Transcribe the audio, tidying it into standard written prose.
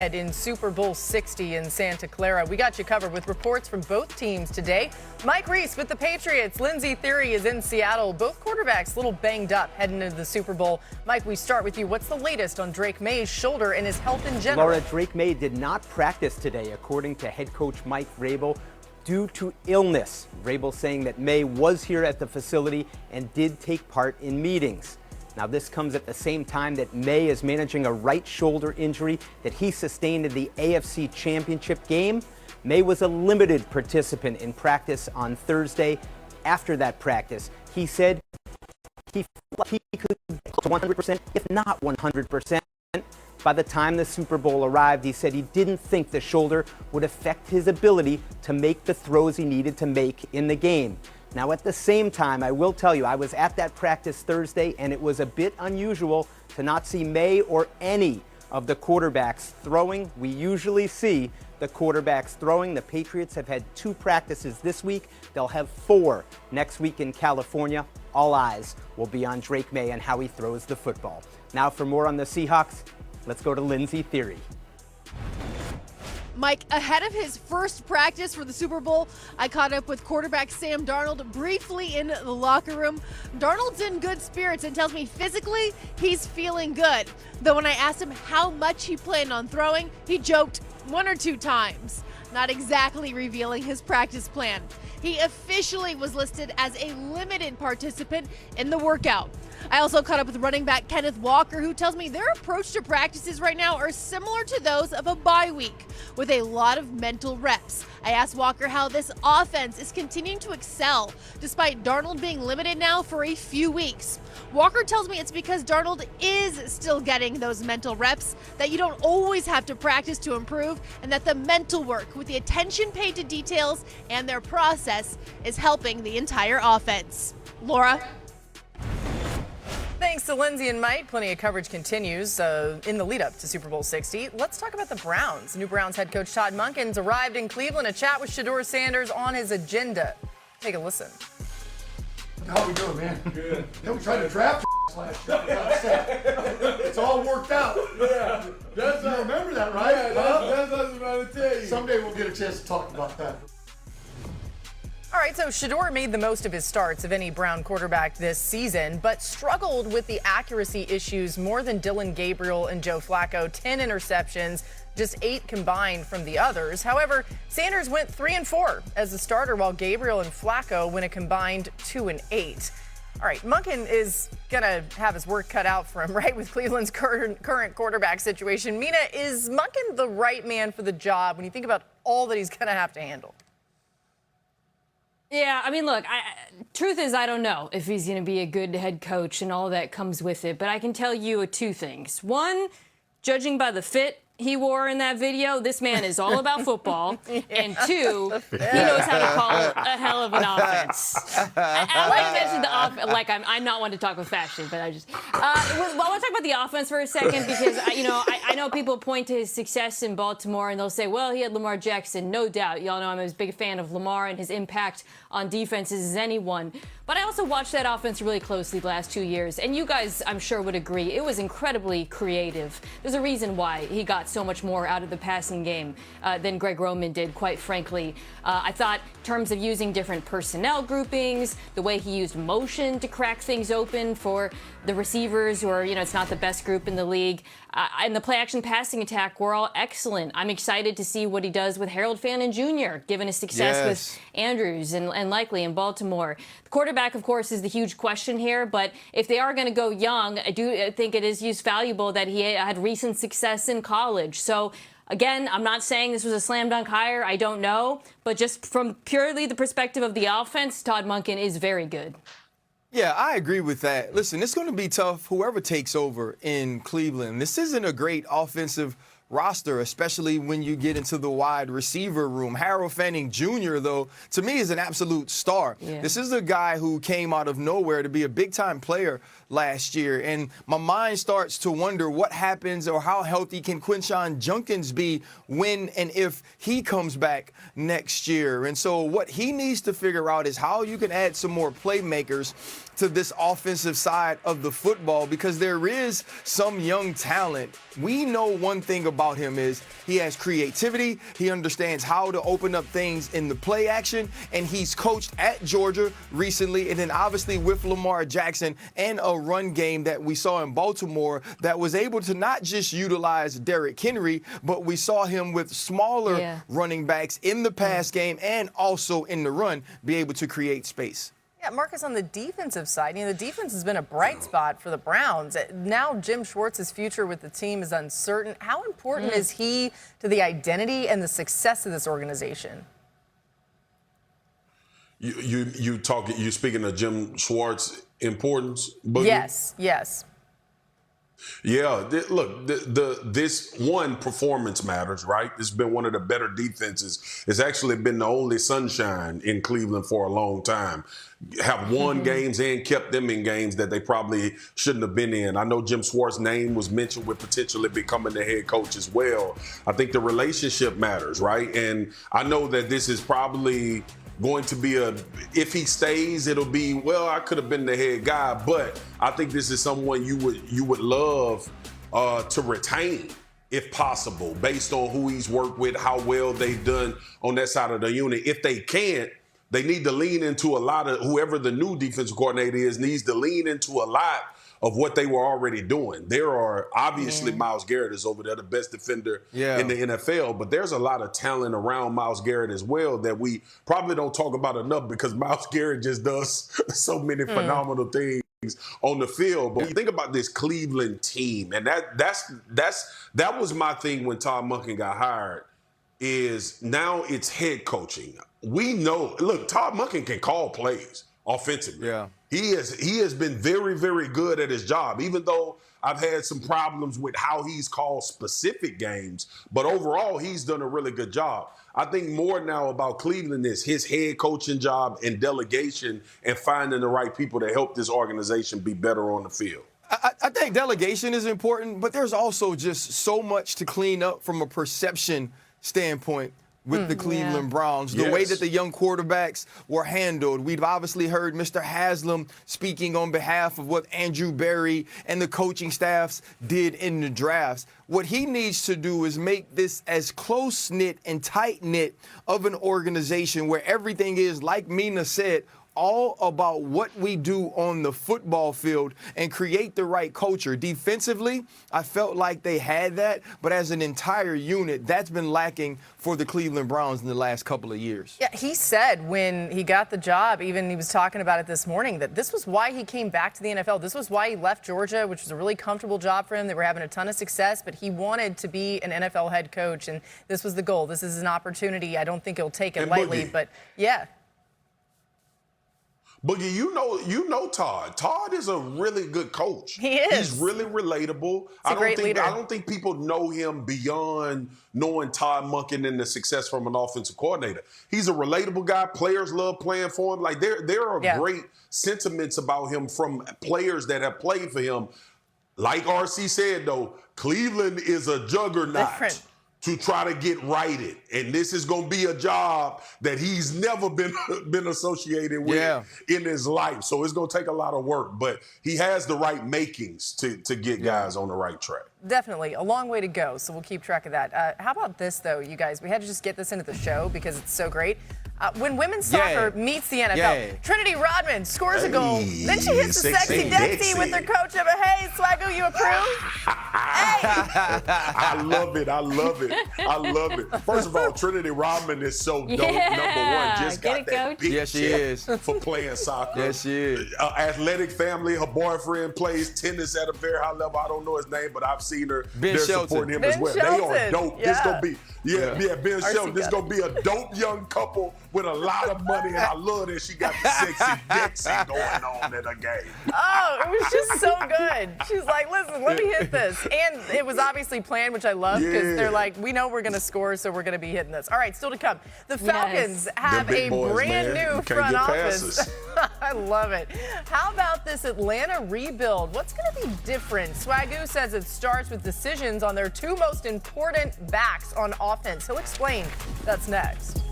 In Super Bowl 60 in Santa Clara. We got you covered with reports from both teams today. Mike Reese with the Patriots. Lindsey Thiry is in Seattle. Both quarterbacks a little banged up heading into the Super Bowl. Mike, we start with you. What's the latest on Drake May's shoulder and his health in general? Laura, Drake May did not practice today, according to head coach Mike Vrabel, due to illness. Vrabel saying that May was here at the facility and did take part in meetings. Now, this comes at the same time that May is managing a right shoulder injury that he sustained in the AFC Championship game. May was a limited participant in practice on Thursday. After that practice, he said he could 100%, if not 100%. By the time the Super Bowl arrived, he said he didn't think the shoulder would affect his ability to make the throws he needed to make in the game. Now, at the same time, I will tell you, I was at that practice Thursday, and it was a bit unusual to not see May or any of the quarterbacks throwing. We usually see the quarterbacks throwing. The Patriots have had 2 practices this week. They'll have 4 next week in California. All eyes will be on Drake May and how he throws the football. Now, for more on the Seahawks, let's go to Lindsey Thiry. Mike, ahead of his first practice for the Super Bowl, I caught up with quarterback Sam Darnold briefly in the locker room. Darnold's in good spirits and tells me physically he's feeling good. Though when I asked him how much he planned on throwing, he joked 1 or 2 times, not exactly revealing his practice plan. He officially was listed as a limited participant in the workout. I also caught up with running back Kenneth Walker, who tells me their approach to practices right now are similar to those of a bye week, with a lot of mental reps. I asked Walker how this offense is continuing to excel, despite Darnold being limited now for a few weeks. Walker tells me it's because Darnold is still getting those mental reps, that you don't always have to practice to improve, and that the mental work with the attention paid to details and their process is helping the entire offense. Laura? Thanks to Lindsey and Mike. Plenty of coverage continues in the lead up to Super Bowl 60. Let's talk about the Browns. New Browns head coach Todd Monken's arrived in Cleveland. A chat with Shedeur Sanders on his agenda. Take a listen. How we doing, man? Good. Yeah, we tried to draft last year. It's all worked out. Yeah. You remember that, right? Yeah, that's what I was about to tell you. Someday we'll get a chance to talk about that. All right, so Shedeur made the most of his starts of any Brown quarterback this season, but struggled with the accuracy issues more than Dylan Gabriel and Joe Flacco. 10 interceptions, just 8 combined from the others. However, Sanders went 3-4 as a starter, while Gabriel and Flacco went a combined 2-8. All right, Monken is going to have his work cut out for him, right, with Cleveland's current quarterback situation. Mina, is Monken the right man for the job when you think about all that he's going to have to handle? Yeah, I mean, look, truth is I don't know if he's going to be a good head coach and all that comes with it. But I can tell you 2 things. One, judging by the fit he wore in that video, this man is all about football. Yeah. And 2, he knows how to call a hell of an offense. I like to mention the offense, like I'm not one to talk with fashion, but I just I want to talk about the offense for a second because I know people point to his success in Baltimore and they'll say, well, he had Lamar Jackson, no doubt. Y'all know I'm as big a fan of Lamar and his impact on defenses as anyone. But I also watched that offense really closely the last 2 years, and you guys, I'm sure, would agree it was incredibly creative. There's a reason why he got so much more out of the passing game than Greg Roman did, quite frankly. I thought in terms of using different personnel groupings, the way he used motion to crack things open for the receivers, or, it's not the best group in the league, and the play-action passing attack were all excellent. I'm excited to see what he does with Harold Fannin Jr., given his success with Andrews and likely in Baltimore. The quarterback, of course, is the huge question here, but if they are going to go young, I do think it is valuable that he had recent success in college. So, again, I'm not saying this was a slam dunk hire. I don't know. But just from purely the perspective of the offense, Todd Monken is very good. Yeah, I agree with that. Listen, it's going to be tough whoever takes over in Cleveland. This isn't a great offensive roster, especially when you get into the wide receiver room. Harold Fanning Jr., though, to me is an absolute star. Yeah. This is a guy who came out of nowhere to be a big-time player last year. And my mind starts to wonder what happens or how healthy can Quinshon Judkins be when and if he comes back next year. And so what he needs to figure out is how you can add some more playmakers to this offensive side of the football because there is some young talent. We know one thing about him is he has creativity, he understands how to open up things in the play action, and he's coached at Georgia recently, and then obviously with Lamar Jackson and a run game that we saw in Baltimore that was able to not just utilize Derrick Henry, but we saw him with smaller running backs in the pass game and also in the run be able to create space. Yeah, Marcus, on the defensive side, the defense has been a bright spot for the Browns. Now Jim Schwartz's future with the team is uncertain. How important is he to the identity and the success of this organization? You speaking of Jim Schwartz importance? Boogie? Yes. Yeah, look, this one performance matters, right? It's been one of the better defenses. It's actually been the only sunshine in Cleveland for a long time. Have won games and kept them in games that they probably shouldn't have been in. I know Jim Schwartz's name was mentioned with potentially becoming the head coach as well. I think the relationship matters, right? And I know that this is probably going to be if he stays, it'll be, well, I could have been the head guy, but I think this is someone you would love to retain if possible, based on who he's worked with, how well they've done on that side of the unit. If they can't, they need to lean into a lot of, whoever the new defensive coordinator is, needs to lean into a lot of what they were already doing. There are obviously Myles Garrett is over there, the best defender in the NFL, but there's a lot of talent around Myles Garrett as well that we probably don't talk about enough because Myles Garrett just does so many phenomenal things on the field. But when you think about this Cleveland team, and that was my thing when Todd Monken got hired, is now it's head coaching. We know, look, Todd Monken can call plays offensively. Yeah. He has been very, very good at his job, even though I've had some problems with how he's called specific games. But overall, he's done a really good job. I think more now about Cleveland is his head coaching job and delegation and finding the right people to help this organization be better on the field. I think delegation is important, but there's also just so much to clean up from a perception standpoint with the Cleveland Browns, the way that the young quarterbacks were handled. We've obviously heard Mr. Haslam speaking on behalf of what Andrew Berry and the coaching staffs did in the drafts. What he needs to do is make this as close-knit and tight-knit of an organization where everything is, like Mina said, all about what we do on the football field and create the right culture. Defensively, I felt like they had that, but as an entire unit, that's been lacking for the Cleveland Browns in the last couple of years. Yeah, he said when he got the job, even he was talking about it this morning, that this was why he came back to the NFL. This was why he left Georgia, which was a really comfortable job for him. They were having a ton of success, but he wanted to be an NFL head coach, and this was the goal. This is an opportunity. I don't think he'll take it lightly, but yeah. Boogie, you know Todd. Todd is a really good coach. He is. He's really relatable. He's a great leader. I don't think people know him beyond knowing Todd Monken and the success from an offensive coordinator. He's a relatable guy. Players love playing for him. Like there are great sentiments about him from players that have played for him. Like RC said, though, Cleveland is a juggernaut. Different. To try to get righted. And this is going to be a job that he's never been associated with in his life. So it's going to take a lot of work, but he has the right makings to get guys on the right track. Definitely. A long way to go, so we'll keep track of that. How about this, though, you guys? We had to just get this into the show because it's so great. When women's soccer meets the NFL, Trinity Rodman scores a goal. Then she hits the sexy Dexy with her coach of hey, Swagoo, you approve? I love it. I love it. First of all, Trinity Rodman is so dope. Number one, just got that big check for playing soccer. Yes, she is. Athletic family. Her boyfriend plays tennis at a very high level. I don't know his name, but I've seen her. Ben They're Shelton. supporting him Ben as well. Shelton. They are dope. Yeah. This gonna be Ben Shelton. This gonna be a dope young couple with a lot of money, and I love that she got the sexy Dexy going on in a game. Oh, it was just so good. She's like, listen, let me hit this. And it was obviously planned, which I love, because they're like, we know we're going to score, so we're going to be hitting this. All right, still to come. The Falcons have a brand new front office. I love it. How about this Atlanta rebuild? What's going to be different? Swagoo says it starts with decisions on their two most important backs on offense. He'll explain. That's next.